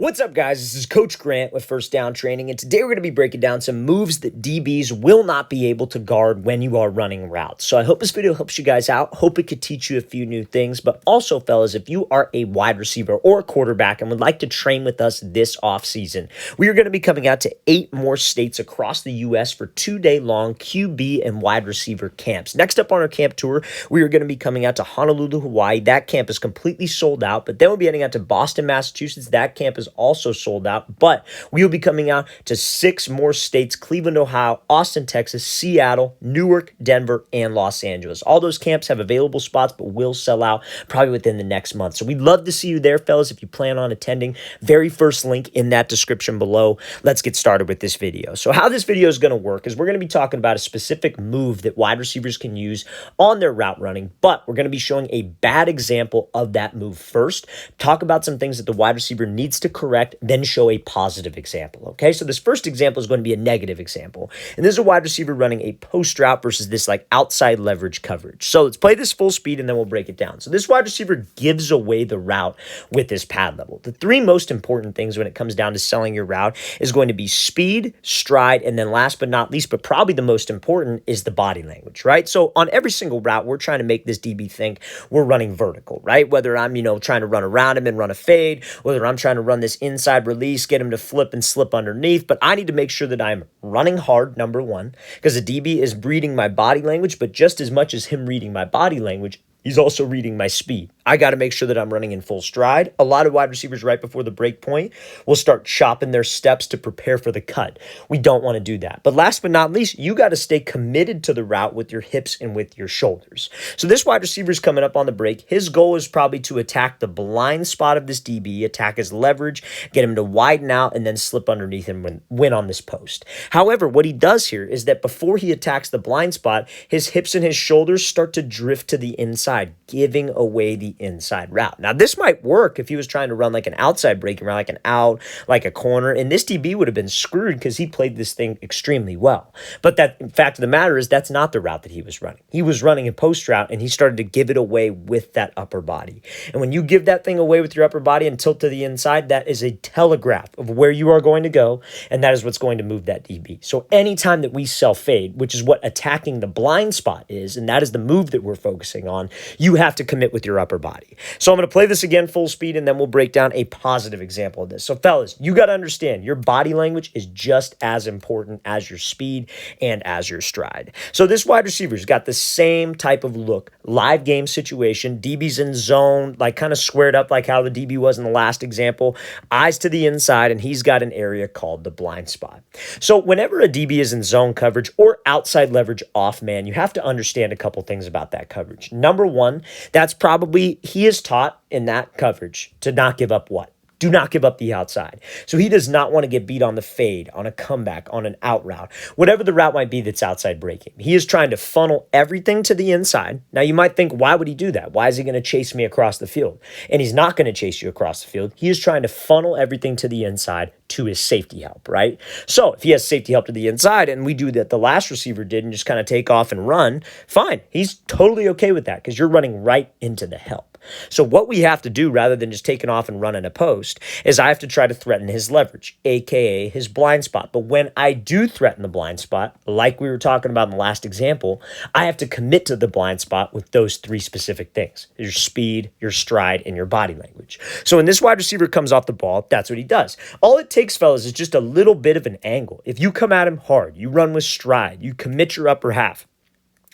What's up, guys? This is Coach Grant with First Down Training, and today we're going to be breaking down some moves that DBs will not be able to guard when you are running routes. So I hope this video helps you guys out. Hope it could teach you a few new things, but also, fellas, if you are a wide receiver or a quarterback and would like to train with us this offseason, we are going to be coming out to 8 more states across the U.S. for 2-day-long QB and wide receiver camps. Next up on our camp tour, we are going to be coming out to Honolulu, Hawaii. That camp is completely sold out, but then we'll be heading out to Boston, Massachusetts. That camp is also sold out, but we will be coming out to 6 more states: Cleveland, Ohio, Austin, Texas, Seattle, Newark, Denver, and Los Angeles. All those camps have available spots, but will sell out probably within the next month. So we'd love to see you there, fellas, if you plan on attending. Very first link in that description below. Let's get started with this video. So how this video is going to work is we're going to be talking about a specific move that wide receivers can use on their route running, but we're going to be showing a bad example of that move first, talk about some things that the wide receiver needs to correct, then show a positive example, okay? So this first example is going to be a negative example, and this is a wide receiver running a post route versus this like outside leverage coverage. So let's play this full speed and then we'll break it down. So this wide receiver gives away the route with this pad level. The 3 most important things when it comes down to selling your route is going to be speed, stride, and then last but not least, but probably the most important, is the body language, right? So on every single route, we're trying to make this DB think we're running vertical, right? Whether I'm, trying to run around him and run a fade, whether I'm trying to run this inside release, get him to flip and slip underneath, but I need to make sure that I'm running hard, number one, because the DB is reading my body language, but just as much as him reading my body language, he's also reading my speed. I got to make sure that I'm running in full stride. A lot of wide receivers right before the break point will start chopping their steps to prepare for the cut. We don't want to do that. But last but not least, you got to stay committed to the route with your hips and with your shoulders. So this wide receiver is coming up on the break. His goal is probably to attack the blind spot of this DB, attack his leverage, get him to widen out, and then slip underneath and win on this post. However, what he does here is that before he attacks the blind spot, his hips and his shoulders start to drift to the inside, giving away the inside route. Now, this might work if he was trying to run like an outside breaking route, like an out, like a corner, and this DB would have been screwed because he played this thing extremely well. But that fact of the matter is that's not the route that he was running. He was running a post route, and he started to give it away with that upper body. And when you give that thing away with your upper body and tilt to the inside, that is a telegraph of where you are going to go, and that is what's going to move that DB. So anytime that we sell fade, which is what attacking the blind spot is, and that is the move that we're focusing on, you have to commit with your upper body. So I'm going to play this again full speed, and then we'll break down a positive example of this. So fellas, you got to understand your body language is just as important as your speed and as your stride. So this wide receiver's got the same type of look, live game situation, DB's in zone, like kind of squared up like how the DB was in the last example, eyes to the inside, and he's got an area called the blind spot. So whenever a DB is in zone coverage or outside leverage off man, you have to understand a couple things about that coverage. Number one, that's probably, he is taught in that coverage to not give up what? Do not give up the outside. So he does not want to get beat on the fade, on a comeback, on an out route, whatever the route might be that's outside breaking. He is trying to funnel everything to the inside. Now you might think, why would he do that? Why is he going to chase me across the field? And he's not going to chase you across the field. He is trying to funnel everything to the inside to his safety help, right? So if he has safety help to the inside and we do that the last receiver did and just kind of take off and run, fine. He's totally okay with that because you're running right into the help. So what we have to do rather than just taking off and running a post is I have to try to threaten his leverage, aka his blind spot. But when I do threaten the blind spot, like we were talking about in the last example, I have to commit to the blind spot with those 3 specific things: your speed, your stride, and your body language. So when this wide receiver comes off the ball, that's what he does. All it takes, fellas, is just a little bit of an angle. If you come at him hard, you run with stride, you commit your upper half,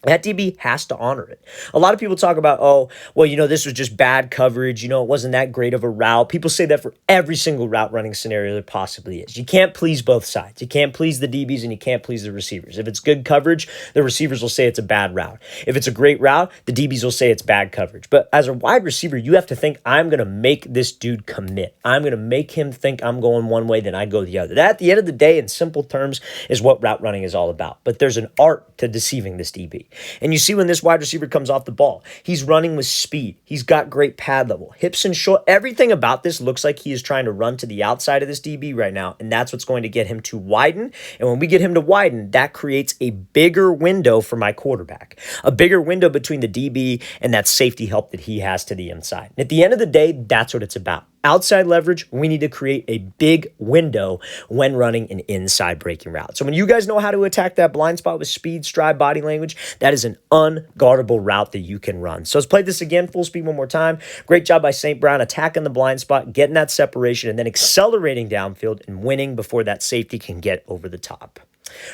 that DB has to honor it. A lot of people talk about, oh, well, this was just bad coverage. It wasn't that great of a route. People say that for every single route running scenario there possibly is. You can't please both sides. You can't please the DBs and you can't please the receivers. If it's good coverage, the receivers will say it's a bad route. If it's a great route, the DBs will say it's bad coverage. But as a wide receiver, you have to think, I'm going to make this dude commit. I'm going to make him think I'm going one way, then I go the other. That, at the end of the day, in simple terms, is what route running is all about. But there's an art to deceiving this DB. And you see when this wide receiver comes off the ball, he's running with speed. He's got great pad level, hips and shoulder. Everything about this looks like he is trying to run to the outside of this DB right now, and that's what's going to get him to widen. And when we get him to widen, that creates a bigger window for my quarterback, a bigger window between the DB and that safety help that he has to the inside. And at the end of the day, that's what it's about. outside leverage, we need to create a big window when running an inside breaking route. So when you guys know how to attack that blind spot with speed, stride, body language, that is an unguardable route that you can run. So let's play this again, full speed one more time. Great job by St. Brown attacking the blind spot, getting that separation, and then accelerating downfield and winning before that safety can get over the top.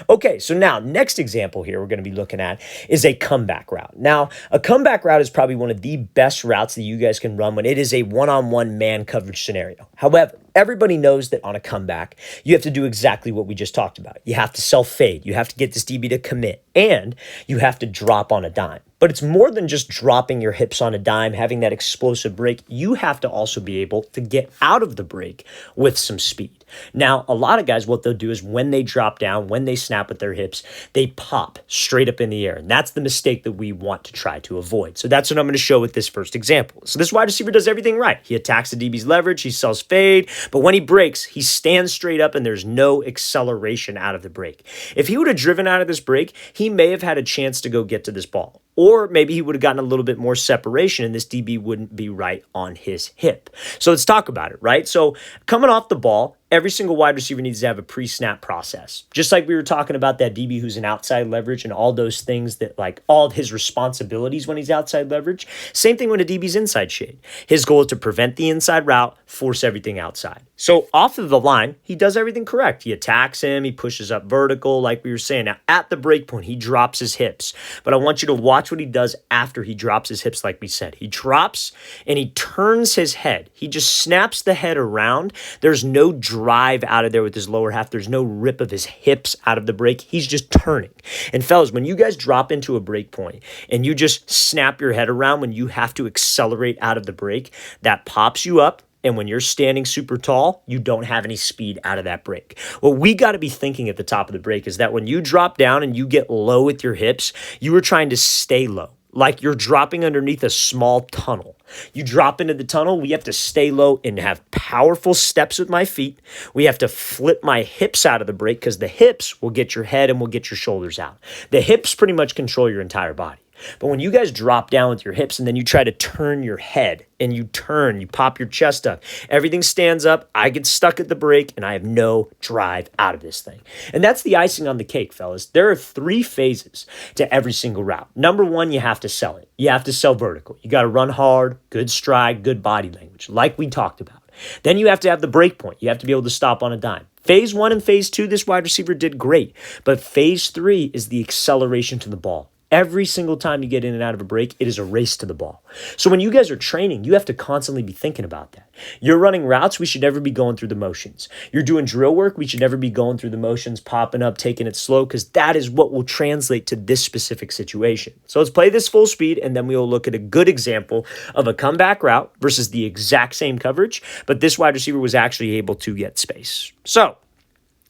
Okay, so now next example here we're going to be looking at is a comeback route. Now, a comeback route is probably one of the best routes that you guys can run when it is a one-on-one man coverage scenario. However, everybody knows that on a comeback, you have to do exactly what we just talked about. You have to self-fade. You have to get this DB to commit, and you have to drop on a dime. But it's more than just dropping your hips on a dime, having that explosive break. You have to also be able to get out of the break with some speed. Now, a lot of guys, what they'll do is when they drop down, when they snap with their hips, they pop straight up in the air. And that's the mistake that we want to try to avoid. So that's what I'm going to show with this first example. So this wide receiver does everything right. He attacks the DB's leverage, he sells fade, but when he breaks, he stands straight up and there's no acceleration out of the break. If he would have driven out of this break, he may have had a chance to go get to this ball. Or maybe he would have gotten a little bit more separation and this DB wouldn't be right on his hip. So let's talk about it, right? So coming off the ball, every single wide receiver needs to have a pre-snap process. Just like we were talking about that DB who's an outside leverage and all those things that like all of his responsibilities when he's outside leverage. Same thing when a DB's inside shade. His goal is to prevent the inside route, force everything outside. So off of the line, he does everything correct. He attacks him, he pushes up vertical like we were saying. Now at the break point, he drops his hips. But I want you to watch what he does after he drops his hips like we said. He drops and he turns his head. He just snaps the head around. There's no drive out of there with his lower half. There's no rip of his hips out of the break. He's just turning. And fellas, when you guys drop into a break point and you just snap your head around when you have to accelerate out of the break, that pops you up. And when you're standing super tall, you don't have any speed out of that break. What we got to be thinking at the top of the break is that when you drop down and you get low with your hips, you are trying to stay low. Like you're dropping underneath a small tunnel. You drop into the tunnel, we have to stay low and have powerful steps with my feet. We have to flip my hips out of the break because the hips will get your head and will get your shoulders out. The hips pretty much control your entire body. But when you guys drop down with your hips and then you try to turn your head and you turn, you pop your chest up, everything stands up, I get stuck at the break and I have no drive out of this thing. And that's the icing on the cake, fellas. There are 3 phases to every single route. Number 1, you have to sell it. You have to sell vertical. You got to run hard, good stride, good body language, like we talked about. Then you have to have the break point. You have to be able to stop on a dime. Phase 1 and phase 2, this wide receiver did great. But phase 3 is the acceleration to the ball. Every single time you get in and out of a break, it is a race to the ball. So when you guys are training, you have to constantly be thinking about that. You're running routes, we should never be going through the motions. You're doing drill work, we should never be going through the motions, popping up, taking it slow, because that is what will translate to this specific situation. So let's play this full speed, and then we will look at a good example of a comeback route versus the exact same coverage, but this wide receiver was actually able to get space. So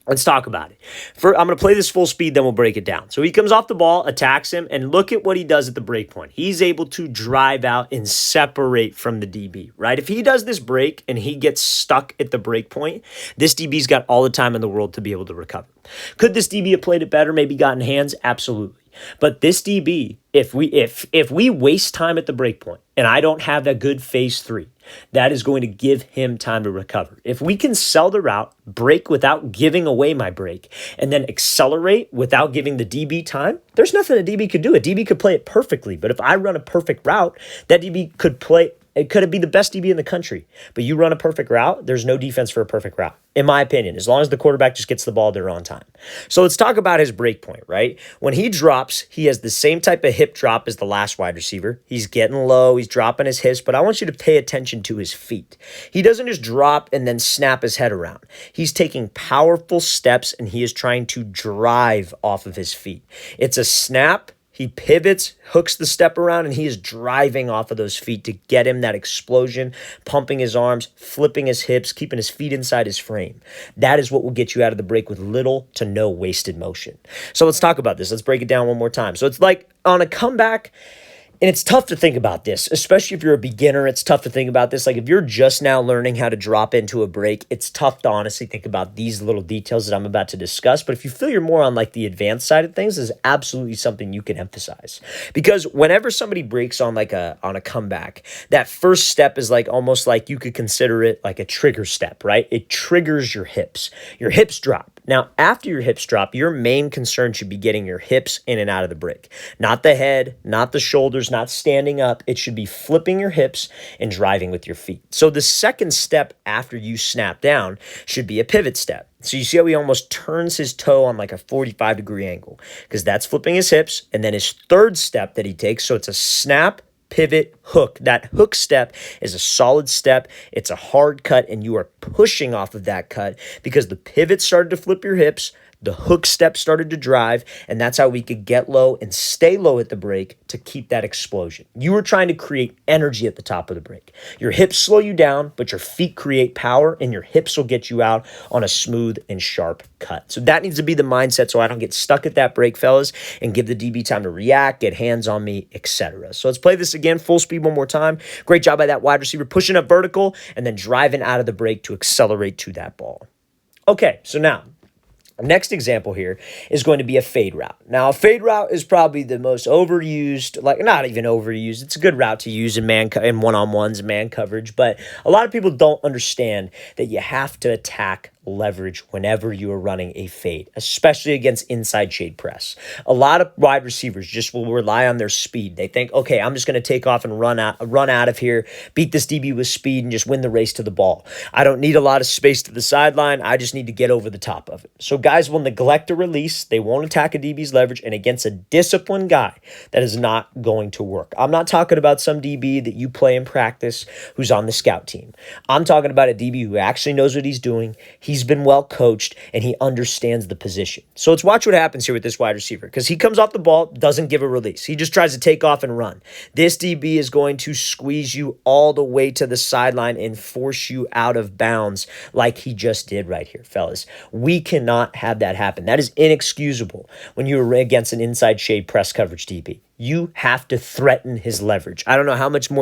let's talk about it. I'm going to play this full speed, then we'll break it down. So he comes off the ball, attacks him, and look at what he does at the break point. He's able to drive out and separate from the DB, right? If he does this break and he gets stuck at the break point, this DB's got all the time in the world to be able to recover. Could this DB have played it better, maybe gotten hands? Absolutely. But this DB, if we waste time at the break point and I don't have that good phase 3, that is going to give him time to recover. If we can sell the route, break without giving away my break, and then accelerate without giving the DB time, there's nothing a DB could do. A DB could play it perfectly, but if I run a perfect route, that DB could play. It could be the best DB in the country, but you run a perfect route, there's no defense for a perfect route, in my opinion, as long as the quarterback just gets the ball there on time. So let's talk about his break point, right? When he drops, he has the same type of hip drop as the last wide receiver. He's getting low, he's dropping his hips, but I want you to pay attention to his feet. He doesn't just drop and then snap his head around. He's taking powerful steps and he is trying to drive off of his feet. It's a snap. He pivots, hooks the step around, and he is driving off of those feet to get him that explosion, pumping his arms, flipping his hips, keeping his feet inside his frame. That is what will get you out of the break with little to no wasted motion. So let's talk about this. Let's break it down one more time. So it's like on a comeback, And it's tough to think about this, especially if you're a beginner. It's tough to think about this. Like if you're just now learning how to drop into a break, it's tough to honestly think about these little details that I'm about to discuss. But if you feel you're more on like the advanced side of things, is absolutely something you can emphasize. Because whenever somebody breaks on like a comeback, that first step is like almost like you could consider it like a trigger step, right? It triggers your hips. Your hips drop. Now, after your hips drop, your main concern should be getting your hips in and out of the break. Not the head, not the shoulders, not standing up. It should be flipping your hips and driving with your feet. So the second step after you snap down should be a pivot step. So you see how he almost turns his toe on like a 45-degree angle because that's flipping his hips. And then his third step that he takes, so it's a snap, pivot, hook. That hook step is a solid step. It's a hard cut, and you are pushing off of that cut because the pivot started to flip your hips. The hook step started to drive, and that's how we could get low and stay low at the break to keep that explosion. You were trying to create energy at the top of the break. Your hips slow you down, but your feet create power, and your hips will get you out on a smooth and sharp cut. So that needs to be the mindset so I don't get stuck at that break, fellas, and give the DB time to react, get hands on me, etc. So let's play this again, full speed one more time. Great job by that wide receiver, pushing up vertical and then driving out of the break to accelerate to that ball. Okay, so now, our next example here is going to be a fade route. Now, a fade route is probably the most overused, like not even overused. It's a good route to use in in one-on-ones, man coverage, but a lot of people don't understand that you have to attack leverage whenever you are running a fade, especially against inside shade press. A lot of wide receivers just will rely on their speed. They think, okay, I'm just going to take off and run out of here, beat this DB with speed, and just win the race to the ball. I don't need a lot of space to the sideline. I just need to get over the top of it. So guys will neglect a release. They won't attack a DB's leverage, and against a disciplined guy, that is not going to work. I'm not talking about some DB that you play in practice who's on the scout team. I'm talking about a DB who actually knows what he's doing. He's been well coached, and he understands the position. So let's watch what happens here with this wide receiver, because he comes off the ball, doesn't give a release. He just tries to take off and run. This DB is going to squeeze you all the way to the sideline and force you out of bounds like he just did right here, fellas. We cannot have that happen. That is inexcusable when you're against an inside shade press coverage DB. You have to threaten his leverage. I don't know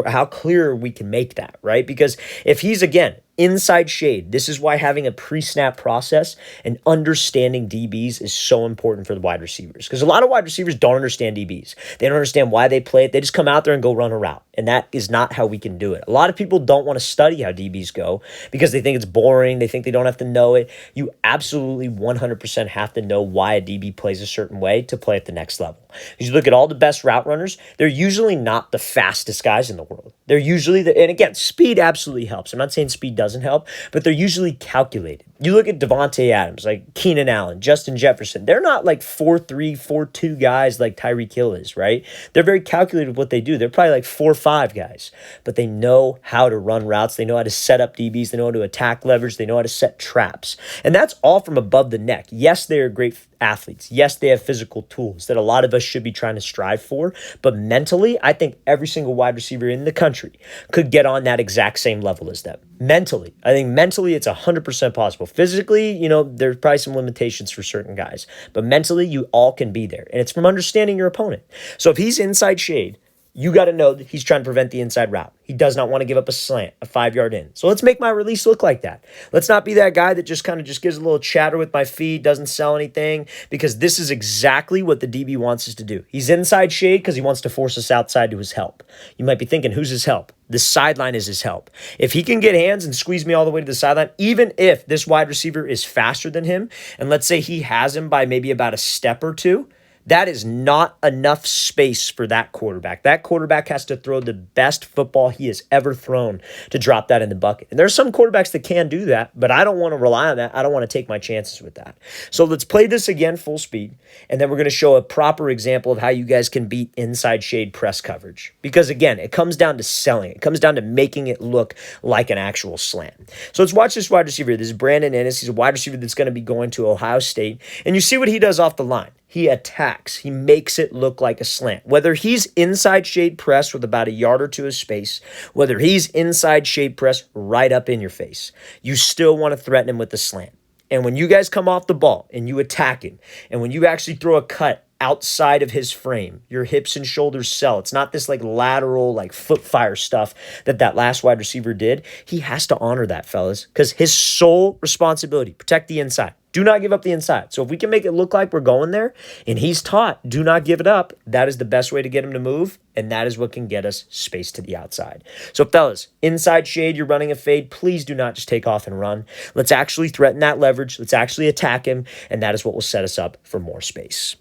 how clearer we can make that, right? Because if he's, again, inside shade, this is why having a pre-snap process and understanding DBs is so important for the wide receivers. Because a lot of wide receivers don't understand DBs. They don't understand why they play it. They just come out there and go run a route. And that is not how we can do it. A lot of people don't want to study how DBs go because they think it's boring. They think they don't have to know it. You absolutely 100% have to know why a DB plays a certain way to play at the next level. Because you look at all the best route runners, they're usually not the fastest guys in the world. They're usually, and again, speed absolutely helps. I'm not saying speed doesn't help, but they're usually calculated. You look at Devontae Adams, like Keenan Allen, Justin Jefferson. They're not like 4'3", 4'2" guys like Tyreek Hill is, right? They're very calculated with what they do. They're probably like 4'5" guys, but they know how to run routes. They know how to set up DBs. They know how to attack leverage. They know how to set traps. And that's all from above the neck. Yes, they are great athletes. Yes, they have physical tools that a lot of us should be trying to strive for, but mentally, I think every single wide receiver in the country could get on that exact same level as them. Mentally, I think mentally it's 100% possible. Physically, there's probably some limitations for certain guys, but mentally you all can be there, and it's from understanding your opponent. So if he's inside shade, you got to know that he's trying to prevent the inside route. He does not want to give up a slant, a 5-yard in. So let's make my release look like that. Let's not be that guy that just kind of just gives a little chatter with my feet, doesn't sell anything, because this is exactly what the DB wants us to do. He's inside shade because he wants to force us outside to his help. You might be thinking, who's his help? The sideline is his help. If he can get hands and squeeze me all the way to the sideline, even if this wide receiver is faster than him, and let's say he has him by maybe about a step or two, that is not enough space for that quarterback. That quarterback has to throw the best football he has ever thrown to drop that in the bucket. And there's some quarterbacks that can do that, but I don't want to rely on that. I don't want to take my chances with that. So let's play this again full speed, and then we're going to show a proper example of how you guys can beat inside shade press coverage. Because again, it comes down to selling. It comes down to making it look like an actual slant. So let's watch this wide receiver. This is Brandon Ennis. He's a wide receiver that's going to be going to Ohio State. And you see what he does off the line. He attacks. He makes it look like a slant. Whether he's inside shade press with about a yard or two of space, whether he's inside shade press right up in your face, you still want to threaten him with the slant. And when you guys come off the ball and you attack him, and when you actually throw a cut outside of his frame. Your hips and shoulders sell. It's not this like lateral, like foot fire stuff that last wide receiver did. He has to honor that, fellas, because his sole responsibility, protect the inside. Do not give up the inside. So if we can make it look like we're going there, and he's taught, do not give it up, that is the best way to get him to move, and that is what can get us space to the outside. So fellas, inside shade, you're running a fade, please do not just take off and run. Let's actually threaten that leverage. Let's actually attack him, and that is what will set us up for more space.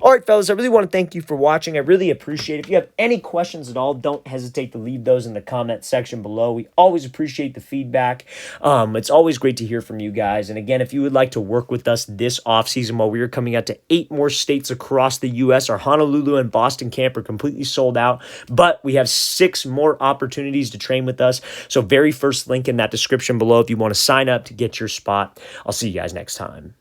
All right, fellas, I really want to thank you for watching. I really appreciate it. If you have any questions at all, don't hesitate to leave those in the comment section below. We always appreciate the feedback. It's always great to hear from you guys. And again, if you would like to work with us this offseason while we are coming out to 8 more states across the U.S., our Honolulu and Boston camp are completely sold out, but we have 6 more opportunities to train with us. So very first link in that description below if you want to sign up to get your spot. I'll see you guys next time.